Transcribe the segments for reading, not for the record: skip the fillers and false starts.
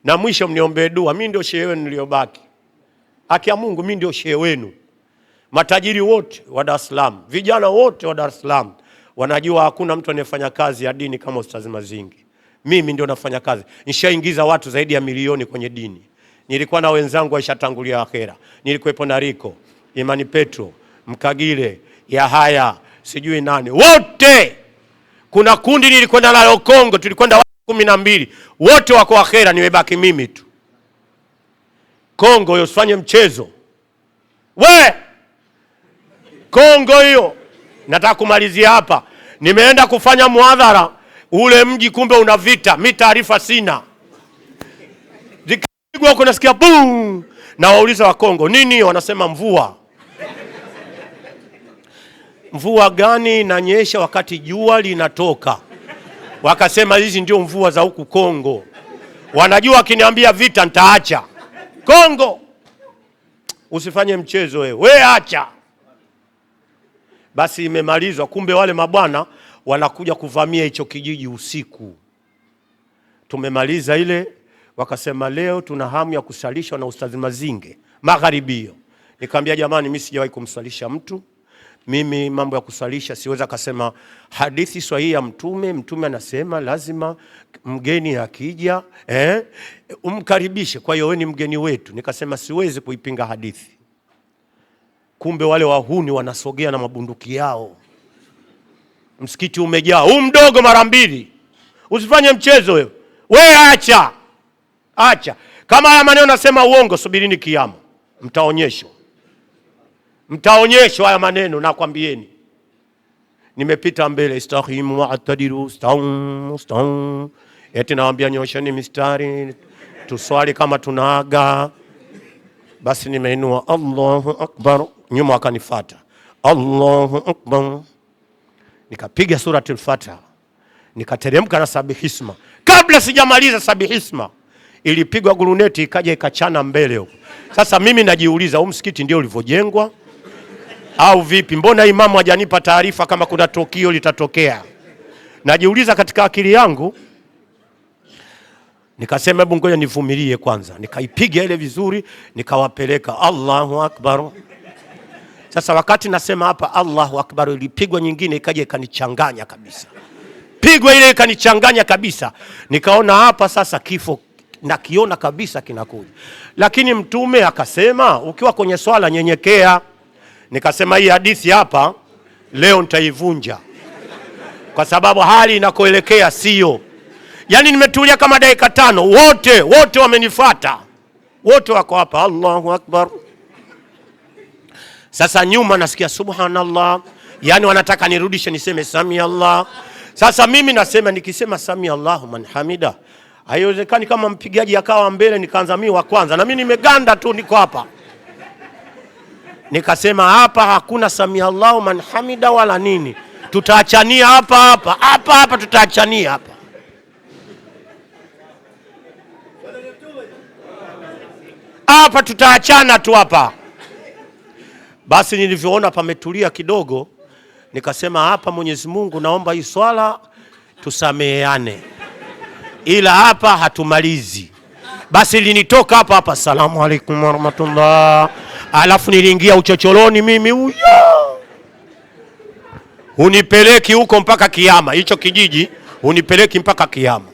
Na mwisho mniombe dua, mimi ndio shehe wenu niliyobaki. Haki ya Mungu, mimi ndio shehe wenu. Matajiri wote wa Dar es Salaam, vijana wote wa Dar es Salaam wanajua hakuna mtu anayefanya kazi ya dini kama Ustadh Mazingi. Mimi ndio nafanya kazi. Nishaingiza watu zaidi ya milioni kwenye dini. Nilikuwa na wenzangu waishatangulia akhera. Nilikuwepo na Riko, Imani Petro, Mkagile, Yahaya, sijui nani. Wote! Kuna kundi nilikwenda nalo Kongo, tulikwenda watu 12. Wote wako akhera, nimebaki mimi tu. Kongo hiyo usifanye mchezo. Kongo hiyo. Nataka kumalizia hapa. Nimeenda kufanya muadhara, ule mji kumbe una vita, mimi taarifa sina. Zikapigwa huko nasikia boom. Na wauliza wa Kongo, nini? Wanasema mvua. Mvua gani inanyesha wakati jua linatoka? Wakasema hizi ndio mvua za huku Kongo. Wanajua akiniambia vita nitaacha. Kongo. Usifanye mchezo wewe acha. Basi imemalizwa, kumbe wale mabwana wanakuja kuvamia hicho kijiji usiku. Tumemaliza ile, wakasema leo tuna hamu ya kusalishwa na Ustadh Mazinge magharibi. Nikamwambia jamani, mimi sijawahi kumsalisha mtu. Mimi mambo ya kusalisha siweza. Akasema hadithi sahihi ya mtume anasema lazima mgeni akija umkaribishe, kwa hiyo wewe ni mgeni wetu. Nikasema siwezi kuipinga hadithi. Kumbe wale wahuni wanasogea na mabunduki yao. Msikiti umejaa, mdogo mara 2. Usifanye mchezo wewe. Acha. Kama haya maneno nasema uongo, subirini kiyama. Mtaonyeshwa haya maneno, nakwambieni. Nimepita mbele, istaqimu wa'tadilu, stau. Eti nawaambia nyosheni mistari, tuswali kama tunaaga. Basi nimeinua Allahu Akbar, nyuma akanifuata Allahu Akbar. Nikapiga suratul Fatiha, nikateremka na sabihisma. Kabla sijamaliza sabihisma, ilipigwa guruneti ikaja ikachana mbele huko. Sasa mimi najiuliza, msikiti ndio ulivyojengwa au vipi? Mbona imamu hajanipa taarifa kama kuna tukio litatokea? Najiuliza katika akili yangu. Nikasema hebu ngoja nivumilie kwanza. Nikaipiga ile vizuri, nikawapeleka Allahu Akbar. Sasa wakati nasema hapa Allahu Akbar, ilipigwa nyingine ikaja ikanichanganya kabisa. Pigwa ile ikanichanganya kabisa. Nikaona hapa sasa kifo nakiona kabisa kinakuja. Lakini mtume akasema ukiwa kwenye swala nyenyekea. Nikasema hii hadithi hapa leo nitaivunja, kwa sababu hali inakoelekea sio. Yani nimetulia kama dakika 5, wote wamenifuata. Wote wako hapa Allahu Akbar. Sasa nyuma nasikia subhanallah. Yani wanataka nirudishe niseme sami Allah. Sasa mimi nasema nikisema sami Allahu man hamida, haiwezekani kama mpigaji akawa mbele nikaanza mimi wa kwanza na mimi nimeganda tu niko hapa. Nikasema hapa hakuna sami Allahu man hamida wala nini. Tutaachania hapa tutaachania hapa. Hapa tutaachana tu hapa. Basi nilivyoona pametulia kidogo, nikasema hapa Mwenyezi Mungu naomba hii swala tusameheane, ila hapa hatumalizi. Basi linitoka hapa asalamu alaykum wa rahmatullah. Alafu niliingia uchochoroni mimi huyo. Unipeleki huko mpaka kiyama, hicho kijiji unipeleki mpaka kiyama.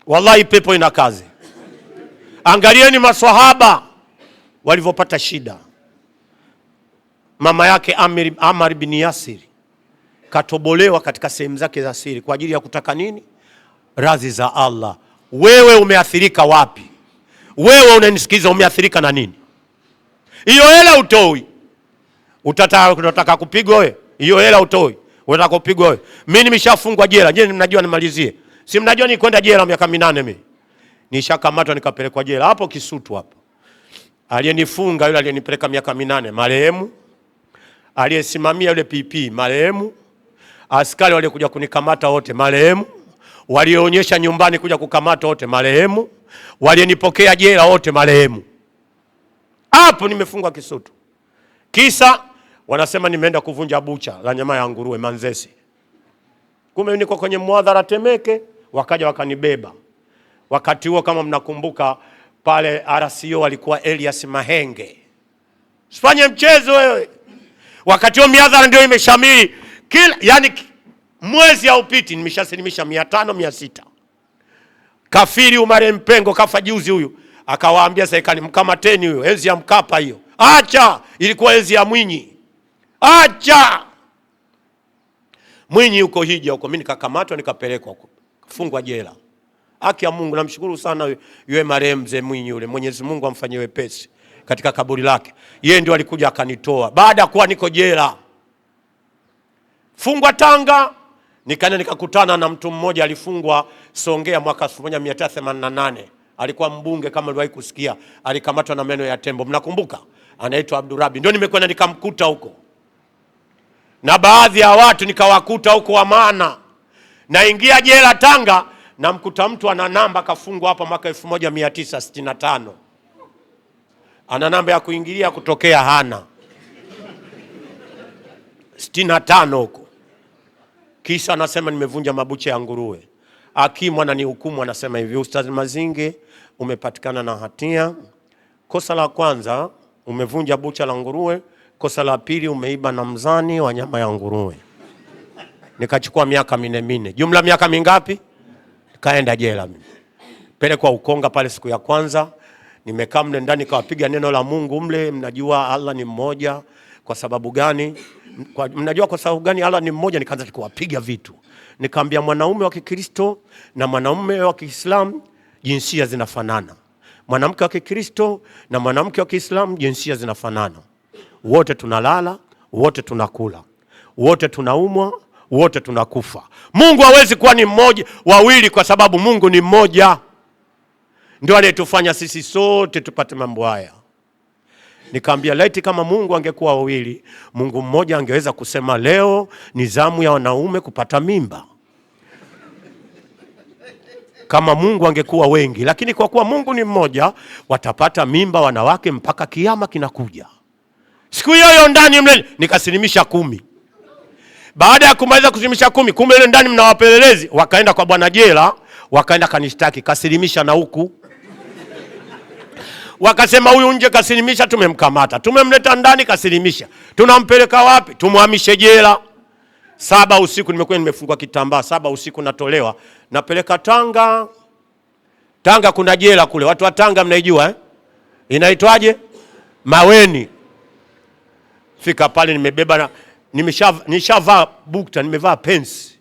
Wallahi pepo ina kazi. Angalieni maswahaba walivyopata shida. Mama yake Ammar bin Yasir katobolewa katika sehemu zake za siri kwa ajili ya kutaka nini? Radhi za Allah. Wewe umeathirika wapi? Wewe unanisikiza umeathirika na nini? Hiyo hela utoi. Utataka kupigwa wewe? Hiyo hela utoi. Unataka kupigwa wewe? Mimi nimeshafungwa jela. Je, mnajua nimalizie? Si mnajua ni kwenda jela miaka 8 mimi. Nishakamatwa nikapelekwa jela hapo Kisutu hapo. Aliyenifunga yule aliyenipeleka miaka 8 marehemu. Aliyesimamia yule PP marehemu. Askari wale kuja kunikamata wote marehemu. Walionyesha nyumbani kuja kukamata wote marehemu. Waliyenipokea jela wote marehemu. Hapo nimefungwa Kisutu. Kisa wanasema nimeenda kuvunja bucha la nyama ya nguruwe Manzese. Kumbe niko kwenye muadhara Temeke, wakaja wakanibeba. Wakati huo kama mnakumbuka pale RCO alikuwa Elias Mahenge. Usifanye mchezo wewe. Wakati huo miadhara ndio imeshamiri. Yani mwezi haupiti nimeshasilimisha 500 600. Kafiri Umare Mpengo kafa juzi huyu. Akawaambia serikali mkamateni huyo, enzi ya Mkapa hiyo. Acha, ilikuwa enzi ya Mwinyi. Acha. Mwinyi huko hija huko, mimi nikakamatwa nikapelekwa huko. Kufungwa jela. Haki ya Mungu, namshukuru sana yule marehemu mzee Mwinyi yule. Mwenyezi Mungu amfanyie wepesi katika kaburi lake. Yeye ndio alikuja akanitoa baada ya kuwa niko jela. Fungwa Tanga, nikaenda nikakutana na mtu mmoja alifungwa Songea mwaka 1988. Alikuwa mbunge kama uliwahi kusikia, alikamatwa na meno ya tembo. Mnakumbuka? Anaitwa Abdurabi. Ndio nimekwenda nikamkuta huko. Na baadhi ya watu nikawakuta huko wa maana. Naingia jela Tanga, na mkuta mtu ana namba kafungwa hapa mwaka 1965. Ana namba ya kuingilia kutokea hana. 65 huko. Kisha anasema nimevunja mabucha ya nguruwe. Hakimu ananihukumu anasema hivi, Ustaz Mazinge umepatikana na hatia. Kosa la kwanza umevunja bucha la nguruwe, kosa la pili umeiba na mzani wa nyama ya nguruwe. Nikachukua miaka 4. Jumla miaka mingapi? Kaenda jela mimi. Pelekwa Ukonga pale siku ya kwanza. Nimekaa mle ndani kawapiga neno la Mungu mle. Mnajua Allah ni mmoja. Kwa sababu gani? Mnajua kwa sababu gani Allah ni mmoja? Nikaanza kuwapiga vitu. Nikamwambia mwanaume wa Kikristo na mwanaume wa Kiislamu jinsia zinafanana. Mwanamke wa Kikristo na mwanamke wa Kiislamu jinsia zinafanana. Wote tunalala, wote tunakula. Wote tunaumwa, wote tunakufa. Mungu hawezi kuwa ni mmoja, wawili kwa sababu Mungu ni mmoja. Ndio aliyetufanya sisi sote tupate mambo haya. Nikamwambia laiti kama Mungu angekuwa wawili, Mungu mmoja angeweza kusema leo ni zamu ya wanaume kupata mimba. Kama Mungu angekuwa wengi, lakini kwa kuwa Mungu ni mmoja, watapata mimba wanawake mpaka kiyama kinakuja. Siku hiyo ndani mle nikasilimisha 10. Baada ya kumaliza kusilimisha 10, kumbe ile ndani mna wapelelezi, wakaenda kwa bwana jela, wakaenda kanishtaki, kasilimisha na huku. Wakasema huyu nje kasilimisha, tumemkamata. Tumemleta ndani kasilimisha. Tunampeleka wapi? Tumhamishe jela. 7 usiku nimekuwa nimefungwa kitambaa, 7 usiku natolewa. Napeleka Tanga. Tanga kuna jela kule. Watu wa Tanga mnaijua eh? Inaitwaje? Maweni. Fika pale nimebeba na nishavaa bukta, nimevaa pensi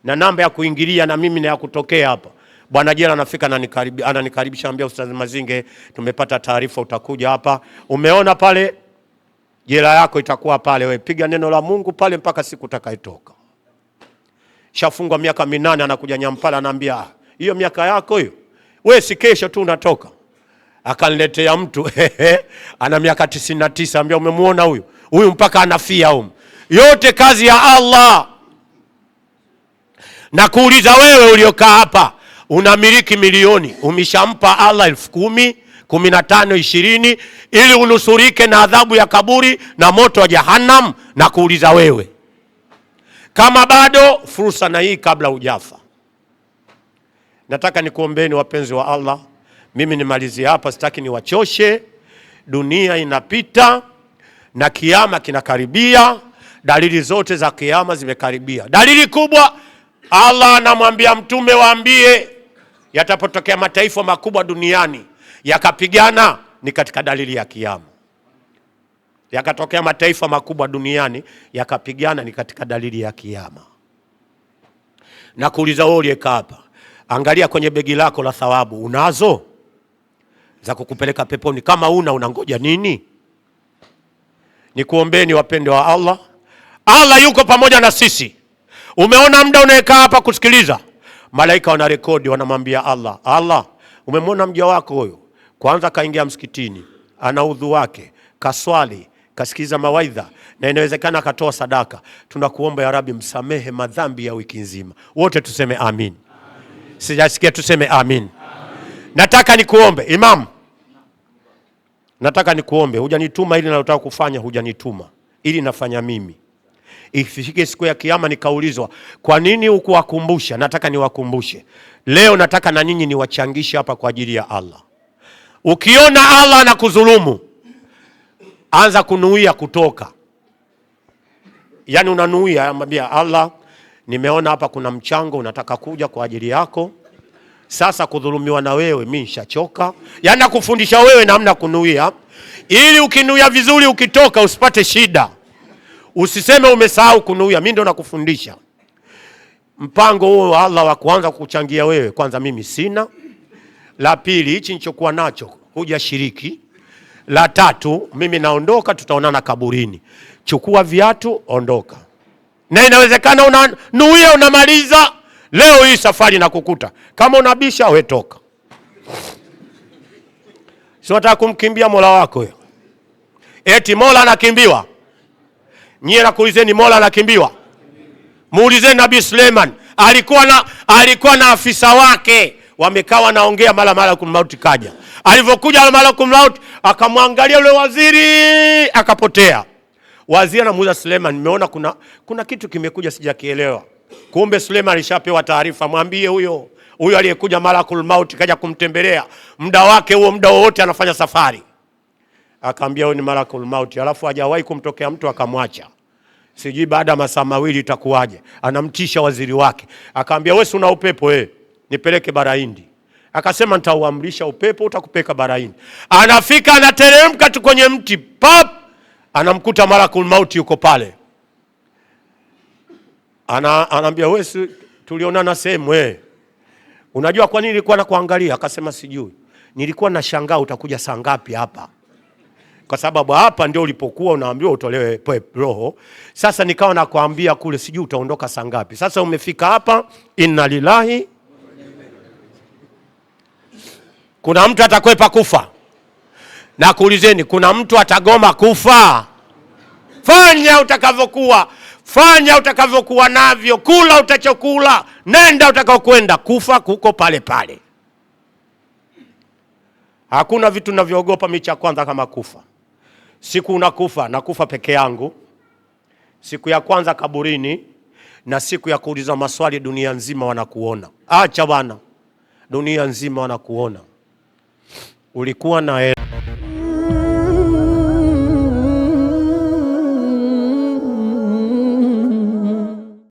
na namba ya kuingilia na mimi na ya kutokea hapa. Bwana jela anafika na ananikaribisha, anambia Ustaz Mazinge tumepata taarifa utakuja hapa. Umeona pale jela yako itakuwa pale, wewe piga neno la Mungu pale mpaka siku utakayotoka. Shafungwa miaka 8, anakuja Nyampala anambia hiyo miaka yako hiyo, wewe si kesho tu unatoka. Akaniletea mtu ana miaka 99, anambia umemuona huyu? Huyu mpaka anafia huyu. Yote kazi ya Allah. Na kuuliza wewe uliokaa hapa, unamiliki milioni, umeshampa Allah 10,000, 15, 20 ili unusurike na adhabu ya kaburi na moto wa Jahannam? Na kuuliza wewe, kama bado fursa na hii kabla hujafa. Nataka nikuombeeni wapenzi wa Allah, mimi nimalizie hapa, sitaki niwachoshe. Dunia inapita na kiyama kinakaribia. Dalili zote za kiyama zimekaribia. Dalili kubwa, Allah anamwambia mtume waambie yatapotokea mataifa makubwa duniani yakapigana, ni katika dalili ya kiyama. Yakatokea mataifa makubwa duniani yakapigana, ni katika dalili ya kiyama. Na kuuliza wewe uliyekaa hapa, angalia kwenye begi lako la thawabu, unazo za kukupeleka peponi? Kama unangoja nini? Nikuombeeni wapende wa Allah, Allah yuko pamoja na sisi. Umeona muda unaekaa hapa kusikiliza, malaika wanarekodi, wanamwambia Allah, Allah umemwona mja wako huyo, kwanza kaingia msikitini, ana udhu wake, kaswali, kasikiza mawaidha, na inawezekana akatoa sadaka. Tunakuomba ya Rabbi msamehe madhambi ya wiki nzima. Wote tuseme amin. Sijasikia tuseme amin. Nataka nikuombe Imam, nataka nikuombe, hujanituma ili nalotaka kufanya, hujanituma ili nafanya mimi. Ifike siku ya kiyama nikaulizwa, kwa nini hukuwakumbusha? Nataka niwakumbushe leo, nataka na nyinyi niwachangishe hapa kwa ajili ya Allah. Ukiona Allah anakudhulumu, anza kunuia kutoka. Yaani unanuia, amwambia Allah, nimeona hapa kuna mchango unataka kuja kwa ajili yako. Sasa kudhulumiwa na wewe mimi nishachoka. Yaani nakufundisha wewe namna kunuia, ili ukinuia vizuri ukitoka usipate shida. Usiseme umesahau kunuia, mimi ndo nakufundisha. Mpango huo wa Allah wa kuanza kukuchangia wewe, kwanza mimi sina. La pili, hichi nilichokuwa nacho hujashiriki. La tatu, mimi naondoka, tutaonana kaburini. Chukua viatu, ondoka. Na inawezekana unanuia unamaliza leo hii safari na kukuta. Kama unabisha wewe toka. Sio nataka kumkimbia Mola wako wewe. Eti Mola anakimbiwa. Nyie nakuulizeni, Mola anakimbiwa? Muulizeni Nabii Suleiman, alikuwa na afisa wake, wamekaa wanaongea, mara malakul maut kaja. Alivyokuja malakul maut akamwangalia yule waziri akapotea. Waziri anamuuliza Suleiman, nimeona kuna kitu kimekuja sijakielewa. Kumbe Suleiman alishapewa taarifa, mwambie huyo aliyekuja malakul maut kaja kumtembelea, muda wake huo, muda wote anafanya safari. Akaambia huyo ni malakul maut, alafu hajawahi kumtokea mtu akamwacha. Sijui baada ya masaa mawili itakuwaje. Anamtisha waziri wake. Akaambia wewe una upepo wewe, nipeleke bara Hindi. Akasema nitauamrisha upepo utakupeka bara Hindi. Anafika anateremka tu kwenye mti, pap, anamkuta malakul maut yuko pale. Anaambia wewe tulionana sehemu wewe. Unajua kwa nini nilikuwa nakuangalia? Akasema sijui. Nilikuwa nashangaa utakuja saa ngapi hapa. Kwa sababu hapa ndio ulipokuwa unaambiwa utolewe roho. Sasa nikawa nakwambia kule sijui utaondoka saa ngapi. Sasa umefika hapa, inna lillahi. Kuna mtu atakwepa kufa? Na kuulizeni, kuna mtu atagoma kufa? Fanya utakavyokuwa, fanya utakavyokuwa navyo, kula utachokula, nenda utakaokwenda, kufa kuko pale pale. Hakuna vitu ninavyoogopa mimi cha kwanza kama kufa. Siku unakufa, nakufa peke yangu. Siku ya kwanza kaburini, na siku ya kuuliza maswali dunia nzima wanakuona. Acha bwana, dunia nzima wanakuona. Ulikuwa na